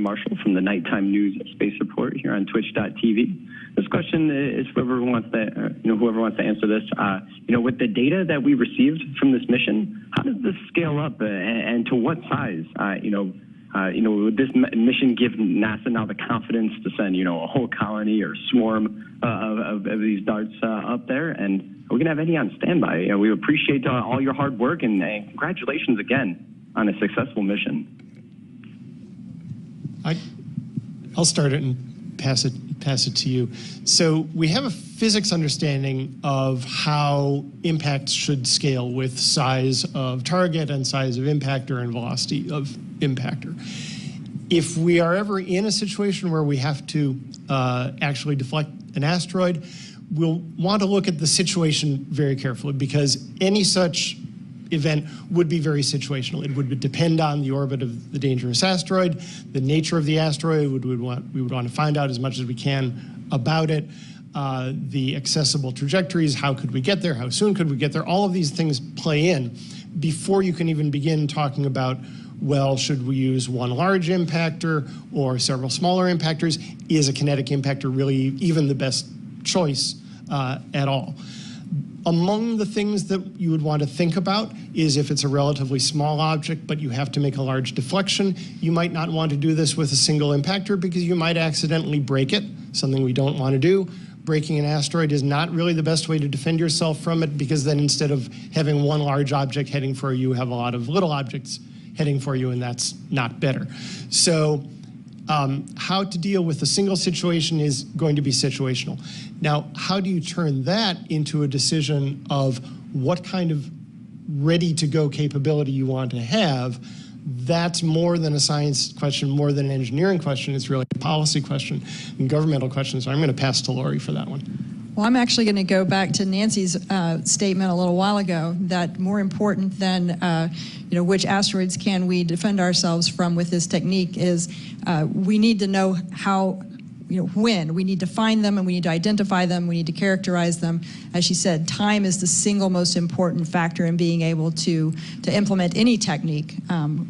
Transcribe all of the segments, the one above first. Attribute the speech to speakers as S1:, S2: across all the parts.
S1: Marshall from the Nighttime News Space Report here on Twitch.tv. This question is for whoever wants to answer this. With the data that we received from this mission, how does this scale up and to what size? Would this mission give NASA now the confidence to send, a whole colony or swarm of these darts up there? And are we going to have any on standby? We appreciate all your hard work and congratulations again on a successful mission.
S2: I'll start it and pass it to you. So we have a physics understanding of how impacts should scale with size of target and size of impactor and velocity of impactor. If we are ever in a situation where we have to actually deflect an asteroid, we'll want to look at the situation very carefully, because any such event would be very situational. It would depend on the orbit of the dangerous asteroid, the nature of the asteroid. We would want to find out as much as we can about it, the accessible trajectories, how could we get there, how soon could we get there. All of these things play in before you can even begin talking about, well, should we use one large impactor or several smaller impactors? Is a kinetic impactor really even the best choice at all? Among the things that you would want to think about is if it's a relatively small object, but you have to make a large deflection, you might not want to do this with a single impactor because you might accidentally break it, something we don't want to do. Breaking an asteroid is not really the best way to defend yourself from it, because then instead of having one large object heading for you, you have a lot of little objects heading for you, and that's not better. So how to deal with a single situation is going to be situational. Now, how do you turn that into a decision of what kind of ready-to-go capability you want to have? That's more than a science question, more than an engineering question. It's really a policy question and governmental question. So I'm going to pass to Lori for that one.
S3: Well, I'm actually going to go back to Nancy's statement a little while ago, that more important than which asteroids can we defend ourselves from with this technique is we need to know how, when. We need to find them and we need to identify them. We need to characterize them. As she said, time is the single most important factor in being able to implement any technique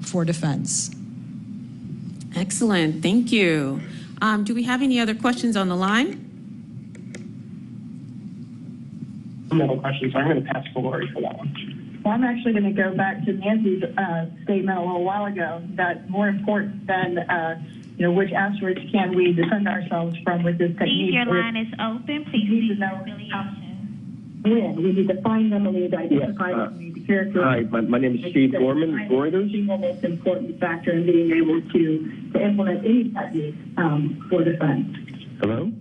S3: for defense.
S4: Excellent, thank you. Do we have any other questions on the line?
S5: No questions, so I'm going to pass to Lori for that one.
S6: Well, I'm actually going to go back to Nancy's statement a little while ago, that more important than which asteroids can we defend ourselves from with this technique.
S7: Steve, your line is open. Please leave your affiliation.
S6: When we need to find them and we need to identify them, we need to characterize.
S1: Hi, my name is Steve Gorman, Reuters.
S6: The single most important factor in being able to implement any technique for defense.
S1: Hello?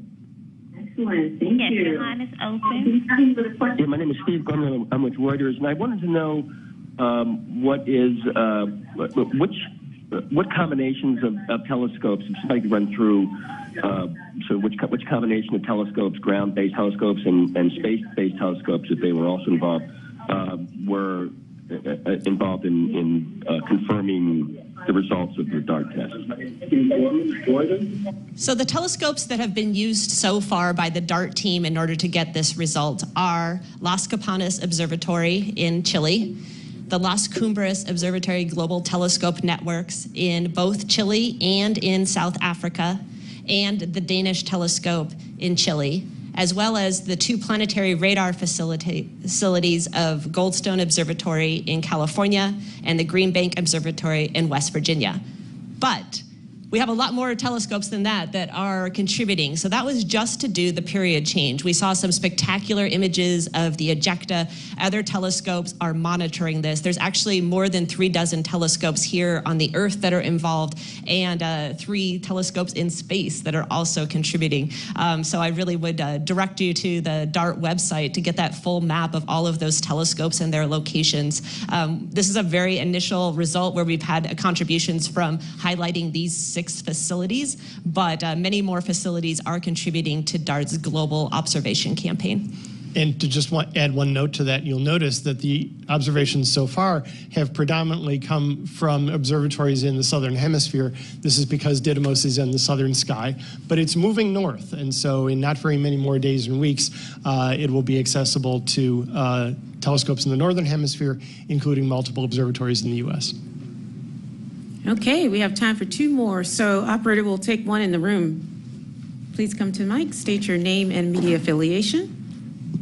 S6: Excellent, thank you.
S7: Yes, your line is open.
S1: Yeah, my name is Steve Gorman. I'm with Reuters, and I wanted to know what combinations of telescopes, if somebody could run through, which combination of telescopes, ground-based telescopes and space-based telescopes, if they were also involved, were involved in confirming the results of the DART test.
S8: So the telescopes that have been used so far by the DART team in order to get this result are Las Campanas Observatory in Chile, the Las Cumbres Observatory Global Telescope Networks in both Chile and in South Africa, and the Danish Telescope in Chile, as well as the two planetary radar facilities of Goldstone Observatory in California and the Green Bank Observatory in West Virginia. But we have a lot more telescopes than that are contributing. So that was just to do the period change. We saw some spectacular images of the ejecta. Other telescopes are monitoring this. There's actually more than 36 telescopes here on the Earth that are involved, and 3 telescopes in space that are also contributing. So I really would direct you to the DART website to get that full map of all of those telescopes and their locations. This is a very initial result where we've had contributions from highlighting these 6 facilities, but many more facilities are contributing to DART's global observation campaign.
S2: And to just add one note to that, you'll notice that the observations so far have predominantly come from observatories in the southern hemisphere. This is because Didymos is in the southern sky, but it's moving north. And so in not very many more days and weeks, it will be accessible to telescopes in the northern hemisphere, including multiple observatories in the US.
S4: Okay, we have time for two more. So operator will take one in the room. Please come to the mic, state your name and media affiliation.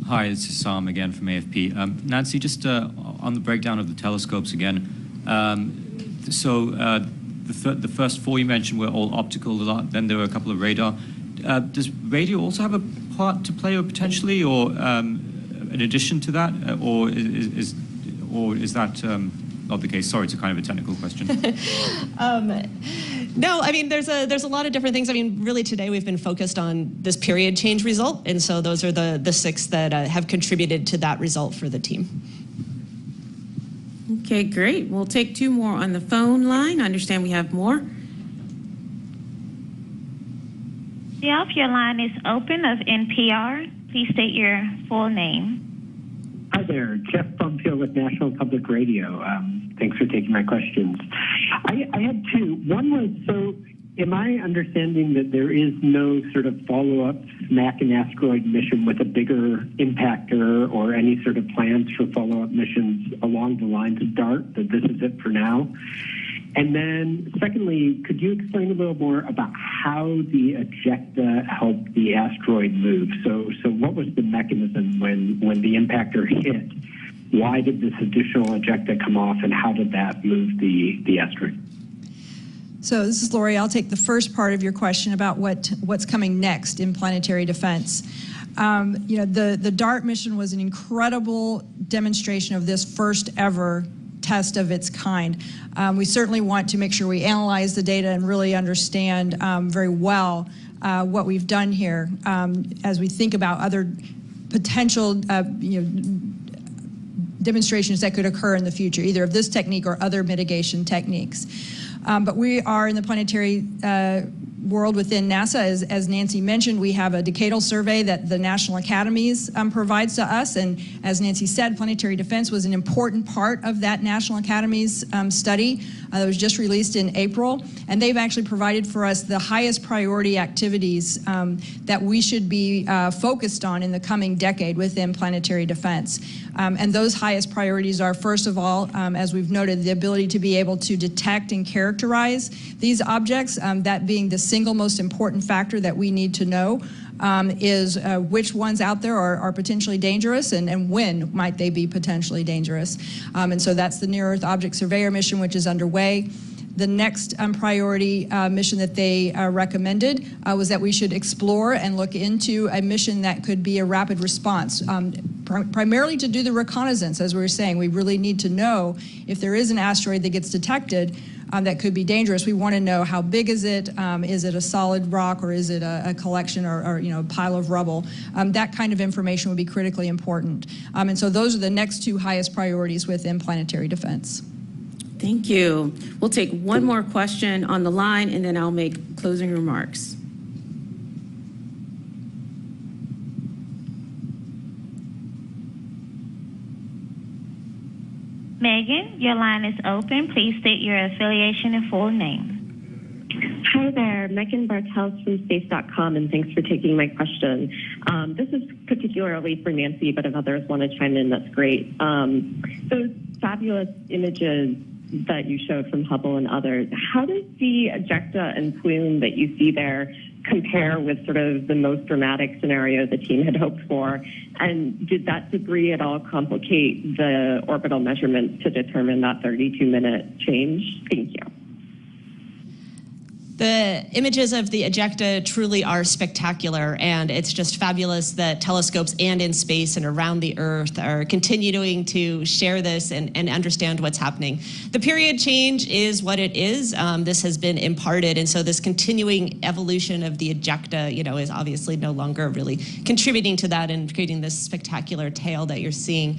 S9: Hi, this is Sam again from AFP. Nancy, just on the breakdown of the telescopes again. The first four you mentioned were all optical, then there were a couple of radar. Does radio also have a part to play, or potentially, or in addition to that, or is that not the case? Sorry, it's a kind of a technical question.
S8: No, I mean, there's a lot of different things. I mean, really today we've been focused on this period change result, and so those are the six that have contributed to that result for the team.
S4: Okay, great. We'll take two more on the phone line. I understand we have more.
S7: Jeff, your line is open of NPR. Please state your full name.
S10: Hi there, Jeff Bumfield with National Public Radio. Thanks for taking my questions. I had two. One was, so am I understanding that there is no sort of follow-up SMAC and asteroid mission with a bigger impactor or any sort of plans for follow-up missions along the lines of DART, that this is it for now? And then secondly, could you explain a little more about how the ejecta helped the asteroid move? So what was the mechanism when the impactor hit? Why did this additional ejecta come off, and how did that move the asteroid?
S3: So this is Lori. I'll take the first part of your question about what's coming next in planetary defense. The DART mission was an incredible demonstration of this first ever test of its kind. We certainly want to make sure we analyze the data and really understand very well what we've done here as we think about other potential demonstrations that could occur in the future, either of this technique or other mitigation techniques. But we are in the planetary world within NASA. As Nancy mentioned, we have a decadal survey that the National Academies provides to us. And as Nancy said, planetary defense was an important part of that National Academies study that was just released in April. And they've actually provided for us the highest priority activities that we should be focused on in the coming decade within planetary defense. And those highest priorities are, first of all, as we've noted, the ability to be able to detect and characterize these objects, that being the single most important factor that we need to know is which ones out there are potentially dangerous and when might they be potentially dangerous. And so that's the Near Earth Object Surveyor mission, which is underway. The next priority mission that they recommended was that we should explore and look into a mission that could be a rapid response, primarily to do the reconnaissance. As we were saying, we really need to know if there is an asteroid that gets detected that could be dangerous. We want to know how big is it a solid rock, or is it a collection or a pile of rubble? That kind of information would be critically important. And so those are the next two highest priorities within planetary defense.
S4: Thank you. We'll take one more question on the line, and then I'll make closing remarks.
S7: Megan, your line is open. Please state your affiliation and full name.
S11: Hi there, Megan Bartels from Space.com, and thanks for taking my question. This is particularly for Nancy, but if others want to chime in, that's great. Those fabulous images that you showed from Hubble and others, how does the ejecta and plume that you see there compare with sort of the most dramatic scenario the team had hoped for? And did that debris at all complicate the orbital measurements to determine that 32-minute change? Thank you.
S8: The images of the ejecta truly are spectacular, and it's just fabulous that telescopes and in space and around the Earth are continuing to share this and understand what's happening. The period change is what it is. This has been imparted, and so this continuing evolution of the ejecta, is obviously no longer really contributing to that and creating this spectacular tail that you're seeing.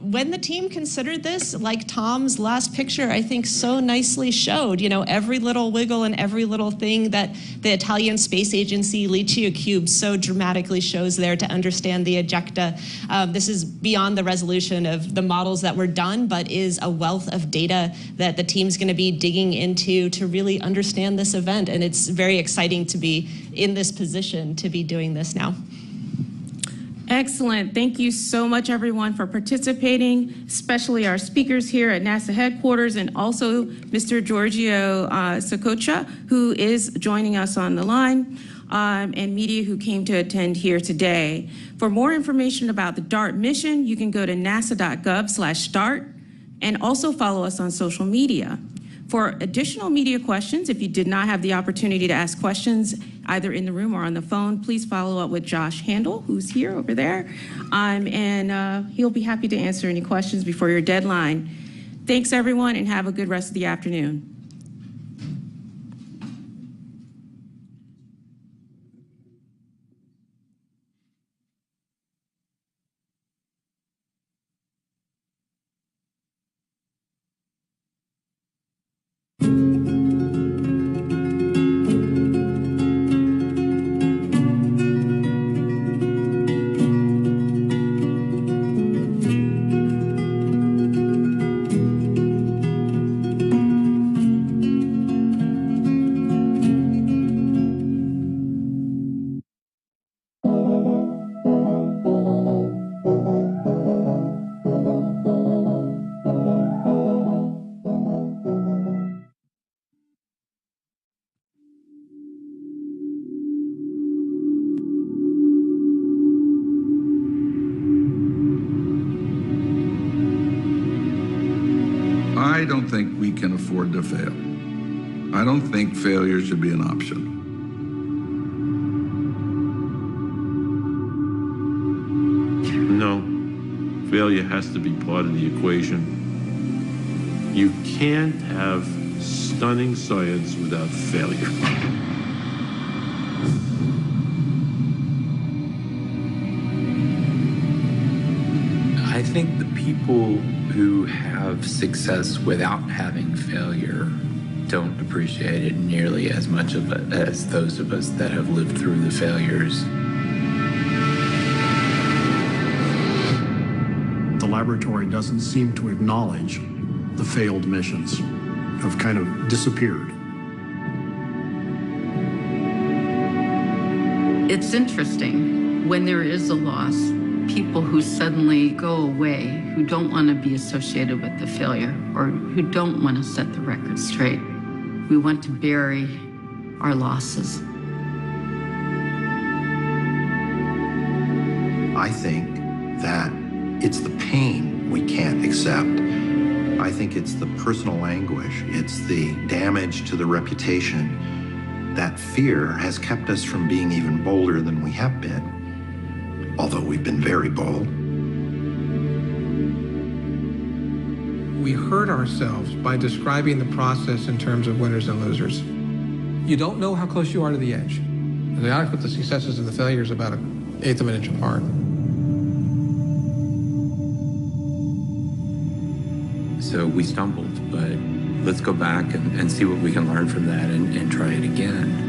S8: When the team considered this, like Tom's last picture, I think so nicely showed, every little wiggle and every little thing that the Italian Space Agency Licia Cube so dramatically shows there to understand the ejecta. This is beyond the resolution of the models that were done, but is a wealth of data that the team's going to be digging into to really understand this event. And it's very exciting to be in this position to be doing this now.
S4: Excellent. Thank you so much, everyone, for participating, especially our speakers here at NASA headquarters, and also Mr. Giorgio Sococha, who is joining us on the line, and media who came to attend here today. For more information about the DART mission, you can go to nasa.gov/DART and also follow us on social media. For additional media questions, if you did not have the opportunity to ask questions either in the room or on the phone, please follow up with Josh Handel, who's here over there, and he'll be happy to answer any questions before your deadline. Thanks, everyone, and have a good rest of the afternoon.
S12: I don't think we can afford to fail. I don't think failure should be an option.
S13: No, failure has to be part of the equation. You can't have stunning science without failure.
S14: I think the people who have success without having failure don't appreciate it nearly as much as those of us that have lived through the failures.
S15: The laboratory doesn't seem to acknowledge the failed missions, have kind of disappeared.
S16: It's interesting when there is a loss, people who suddenly go away, who don't want to be associated with the failure or who don't want to set the record straight. We want to bury our losses.
S17: I think that it's the pain we can't accept. I think it's the personal anguish. It's the damage to the reputation. That fear has kept us from being even bolder than we have been, although we've been very bold.
S18: We hurt ourselves by describing the process in terms of winners and losers. You don't know how close you are to the edge. And the honest with the successes and the failures about an eighth of an inch apart.
S14: So we stumbled, but let's go back and see what we can learn from that and try it again.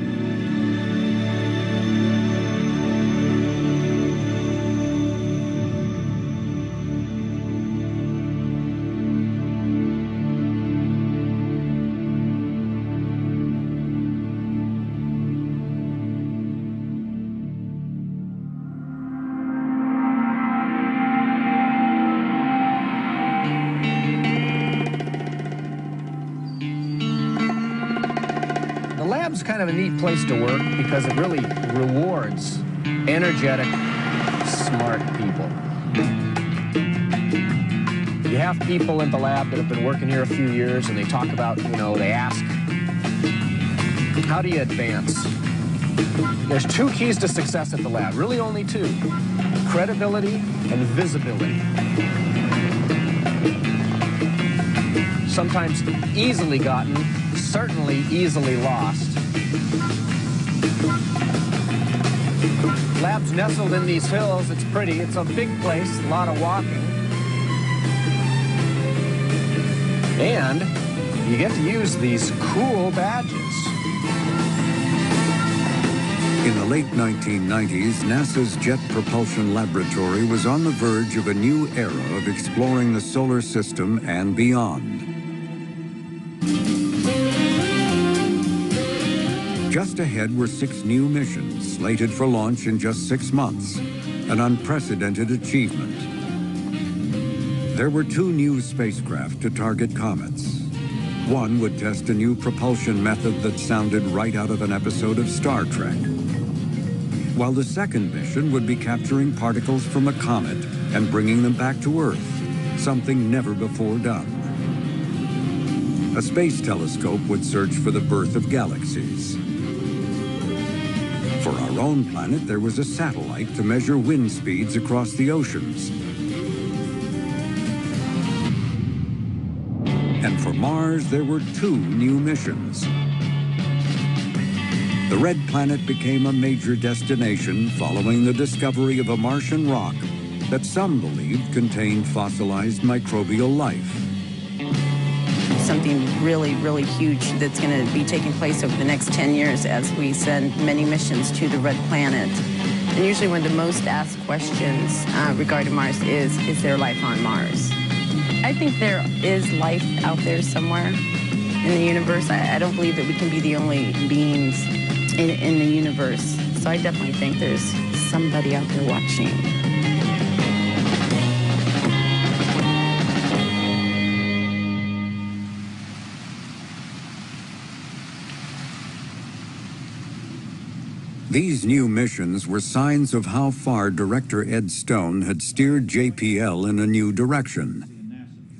S19: Kind of a neat place to work because it really rewards energetic, smart people. You have people in the lab that have been working here a few years and they talk about, they ask, how do you advance? There's two keys to success at the lab, really only two: credibility and visibility. Sometimes easily gotten, certainly easily lost. Lab's nestled in these hills. It's pretty. It's a big place, a lot of walking. And you get to use these cool badges.
S20: In the late 1990s, NASA's Jet Propulsion Laboratory was on the verge of a new era of exploring the solar system and beyond. Just ahead were 6 new missions, slated for launch in just 6 months. an unprecedented achievement. There were 2 new spacecraft to target comets. One would test a new propulsion method that sounded right out of an episode of Star Trek, while the second mission would be capturing particles from a comet and bringing them back to Earth, something never before done. A space telescope would search for the birth of galaxies. For our own planet, there was a satellite to measure wind speeds across the oceans. And for Mars, there were 2 new missions. The Red Planet became a major destination following the discovery of a Martian rock that some believed contained fossilized microbial life.
S21: Something really, really huge that's going to be taking place over the next 10 years as we send many missions to the Red Planet. And usually one of the most asked questions regarding Mars is there life on Mars? I think there is life out there somewhere in the universe. I don't believe that we can be the only beings in the universe. So I definitely think there's somebody out there watching.
S20: These new missions were signs of how far Director Ed Stone had steered JPL in a new direction.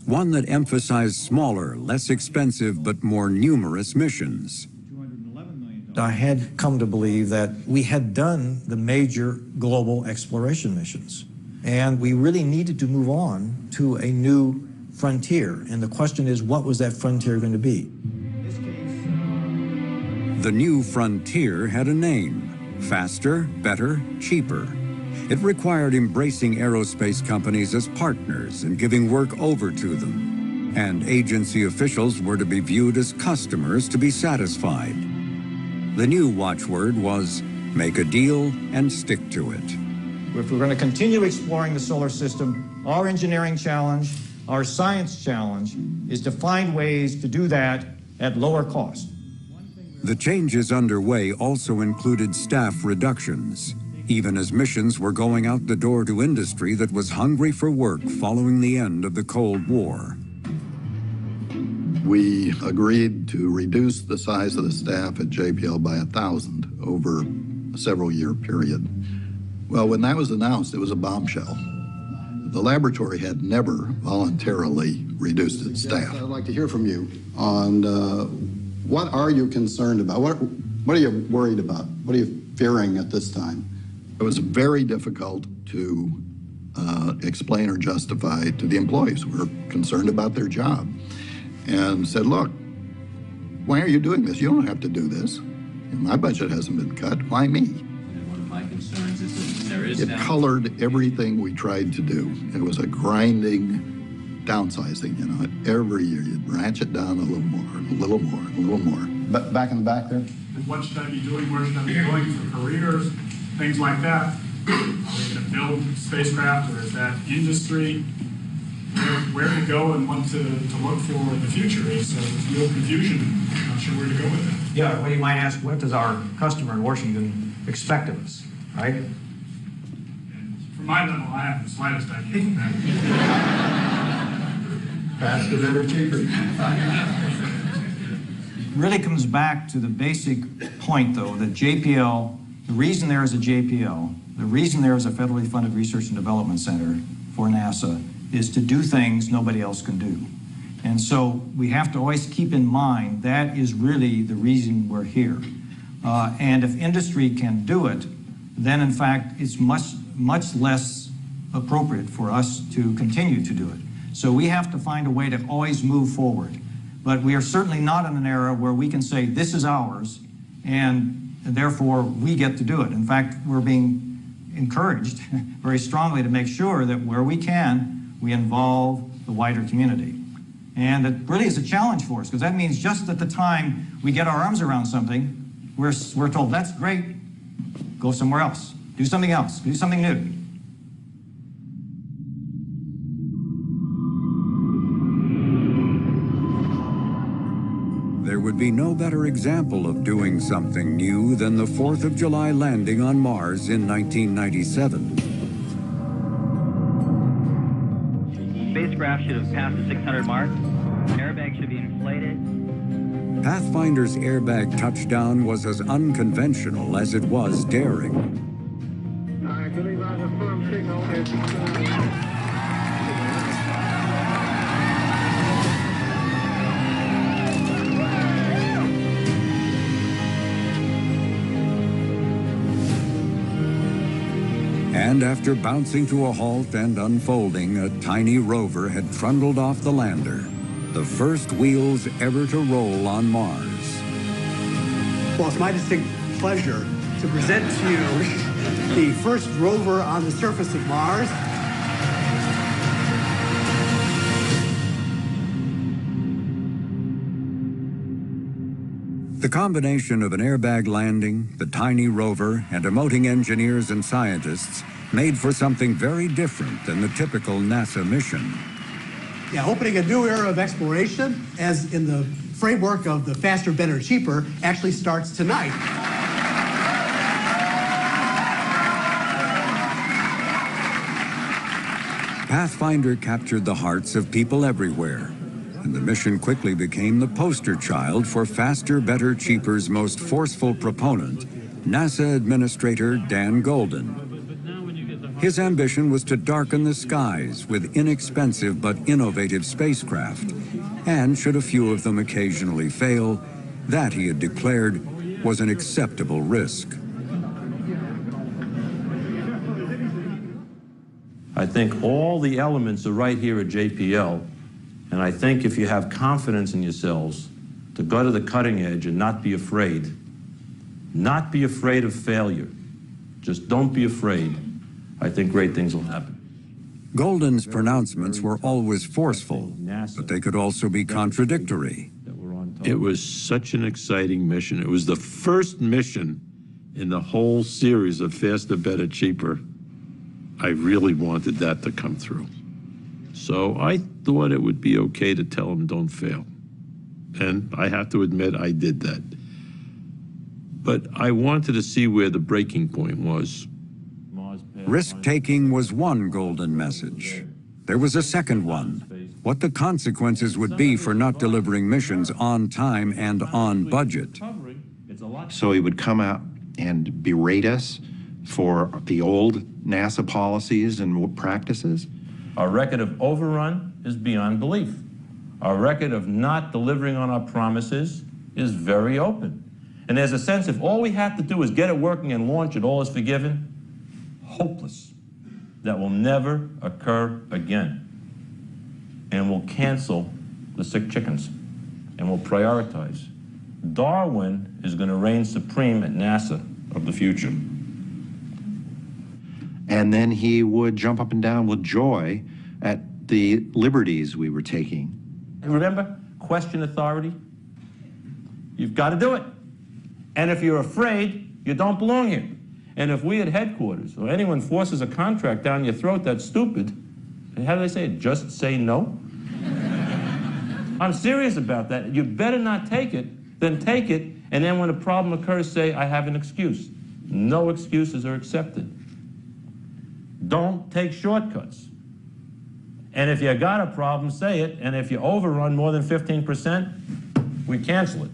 S20: One that emphasized smaller, less expensive, but more numerous missions.
S22: I had come to believe that we had done the major global exploration missions, and we really needed to move on to a new frontier. And the question is, what was that frontier going to be?
S20: The new frontier had a name: faster, better, cheaper. It required embracing aerospace companies as partners and giving work over to them. And agency officials were to be viewed as customers to be satisfied. The new watchword was, make a deal and stick to it.
S22: If we're going to continue exploring the solar system, our engineering challenge, our science challenge, is to find ways to do that at lower cost.
S20: The changes underway also included staff reductions, even as missions were going out the door to industry that was hungry for work following the end of the Cold War.
S17: We agreed to reduce the size of the staff at JPL by 1,000 over a several-year period. Well, when that was announced, it was a bombshell. The laboratory had never voluntarily reduced its staff.
S23: I'd like to hear from you on what are you concerned about? What are you worried about? What are you fearing at this time?
S17: It was very difficult to explain or justify to the employees who were concerned about their job, and said, look, why are you doing this? You don't have to do this. My budget hasn't been cut. Why me?
S24: One of my concerns is that there is
S17: It colored everything we tried to do. It was a grinding downsizing, you know. Every year you'd ratchet down a little more, a little more, a little more.
S23: But back in the back there?
S25: What should I be doing? Where should I be going for careers? Things like that. Are we going to build spacecraft, or is that industry? Where to go and what to look for in the future is real confusion. I'm not sure where to go with it.
S22: Yeah, well, you might ask, what does our customer in Washington expect of us, right?
S25: For my level, I have the slightest idea of that.
S23: Faster, better, cheaper.
S22: Really comes back to the basic point, though, that JPL, the reason there is a JPL, the reason there is a federally funded research and development center for NASA is to do things nobody else can do. And so we have to always keep in mind that is really the reason we're here. And if industry can do it, then in fact it's much less appropriate for us to continue to do it. So we have to find a way to always move forward. But we are certainly not in an era where we can say this is ours and therefore we get to do it. In fact, we're being encouraged very strongly to make sure that where we can, we involve the wider community. And it really is a challenge for us, because that means just at the time we get our arms around something, we're told, that's great, go somewhere else, do something else, do something new.
S20: There would be no better example of doing something new than the 4th of July landing on Mars in 1997.
S1: spacecraft should have passed the 600 mark. Airbag should be inflated.
S20: Pathfinder's airbag touchdown was as unconventional as it was daring.
S2: I believe I have a firm signal.
S20: And after bouncing to a halt and unfolding, a tiny rover had trundled off the lander, the first wheels ever to roll on Mars.
S5: Well, it's my distinct pleasure to present to you the first rover on the surface of Mars.
S20: The combination of an airbag landing, the tiny rover, and emoting engineers and scientists made for something very different than the typical NASA mission.
S5: Yeah, opening a new era of exploration, as in the framework of the faster, better, cheaper, actually starts tonight.
S20: Pathfinder captured the hearts of people everywhere, and the mission quickly became the poster child for faster, better, cheaper's most forceful proponent, NASA Administrator Dan Golden. His ambition was to darken the skies with inexpensive but innovative spacecraft, and should a few of them occasionally fail, that, he had declared, was an acceptable risk.
S13: I think all the elements are right here at JPL, and I think if you have confidence in yourselves to go to the cutting edge and not be afraid of failure, just don't be afraid, I think great things will happen.
S20: Golden's pronouncements were always forceful, but they could also be contradictory.
S13: It was such an exciting mission. It was the first mission in the whole series of Faster, Better, Cheaper. I really wanted that to come through. So I thought it would be okay to tell them don't fail. And I have to admit I did that. But I wanted to see where the breaking point was.
S20: Risk-taking was one Golden message. There was a second one: what the consequences would be for not delivering missions on time and on budget.
S17: So he would come out and berate us for the old NASA policies and practices.
S13: Our record of overrun is beyond belief. Our record of not delivering on our promises is very open. And there's a sense if all we have to do is get it working and launch it, all is forgiven. Hopeless. That will never occur again. And we'll cancel the sick chickens. And we'll prioritize. Darwin is going to reign supreme at NASA of the future.
S17: And then he would jump up and down with joy at the liberties we were taking.
S13: Remember, question authority. You've got to do it. And if you're afraid, you don't belong here. And if we at headquarters or anyone forces a contract down your throat that's stupid, how do they say it? Just say no? I'm serious about that. You better not take it, then take it, and then when a problem occurs, say, I have an excuse. No excuses are accepted. Don't take shortcuts. And if you got a problem, say it, and if you overrun more than 15%, we cancel it.